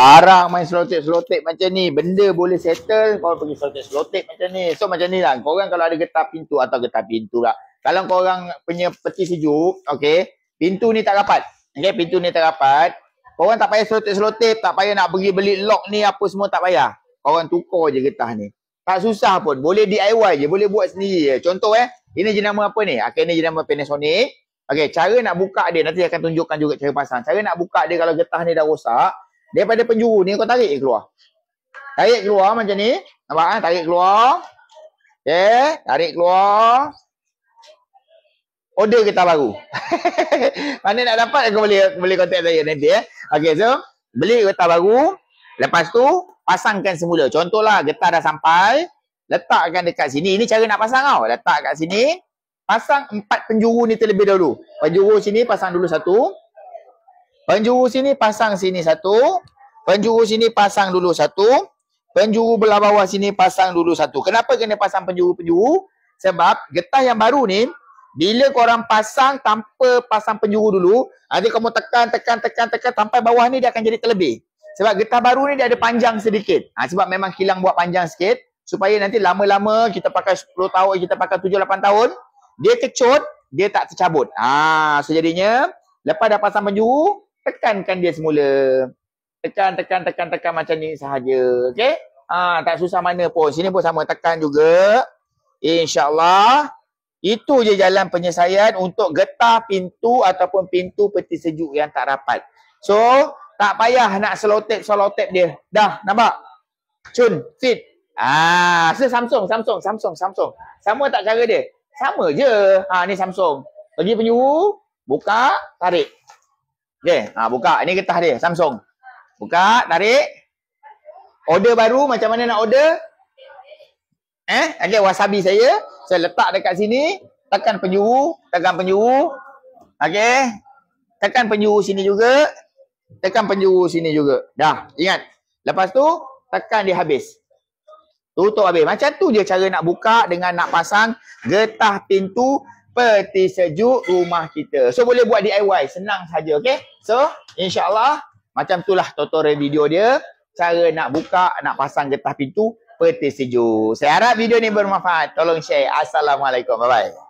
Barang main selotip macam ni. Benda boleh settle, korang pergi selotip macam ni. So macam ni lah. Korang kalau ada getah pintu atau getah pintu lah. Kalau korang punya peti sejuk, okay, pintu ni tak rapat. Okay, pintu ni tak rapat. Korang tak payah selotip-selotip, tak payah nak pergi beli lock ni apa semua, tak payah. Korang tukar je getah ni. Tak susah pun. Boleh DIY je. Boleh buat sendiri je. Contoh ini jenama apa ni? Okay, ini jenama Panasonic. Okay, cara nak buka dia. Nanti akan tunjukkan juga cara pasang. Cara nak buka dia kalau getah ni dah rosak. Daripada penjuru ni kau tarik keluar. Tarik keluar macam ni. Nampak kan? Tarik keluar. Okay. Tarik keluar. Order getah baru. Mana nak dapat aku boleh contact saya nanti Okay, so beli getah baru. Lepas tu pasangkan semula. Contohlah getah dah sampai. Letakkan dekat sini. Ini cara nak pasang tau. Letak kat sini. Pasang 4 penjuru ni terlebih dahulu. Penjuru sini pasang dulu 1. Penjuru sini pasang sini 1. Penjuru sini pasang dulu 1. Penjuru belah bawah sini pasang dulu 1. Kenapa kena pasang penjuru-penjuru? Sebab getah yang baru ni, bila korang pasang tanpa pasang penjuru dulu, nanti kamu tekan sampai bawah ni dia akan jadi terlebih. Sebab getah baru ni dia ada panjang sedikit. Sebab memang kilang buat panjang sikit. Supaya nanti lama-lama kita pakai 10 tahun, kita pakai 7-8 tahun, dia kecut, dia tak tercabut. So jadinya, lepas dah pasang penjuru, tekankan dia semula. Tekan macam ni sahaja. Okay? Tak susah mana pun. Sini pun sama, tekan juga. InsyaAllah. Itu je jalan penyelesaian untuk getah pintu ataupun pintu peti sejuk yang tak rapat. So, tak payah nak selotip dia. Dah, nampak? Cun, fit. Samsung. Sama tak cara dia? Sama je. Ni Samsung. Pergi penjuru, buka, tarik. Okay, buka. Ini getah dia, Samsung. Buka, tarik. Order baru, macam mana nak order? Okay, wasabi saya letak dekat sini. Tekan penjuru. Okay. Tekan penjuru sini juga. Tekan penjuru sini juga. Dah, ingat. Lepas tu, tekan dia habis. Tutup habis. Macam tu je cara nak buka dengan nak pasang getah pintu peti sejuk rumah kita. So, boleh buat DIY. Senang saja, okay? So, insyaAllah, macam itulah tutorial video dia. Cara nak buka, nak pasang getah pintu peti sejuk. Saya harap video ni bermanfaat. Tolong share. Assalamualaikum. Bye-bye.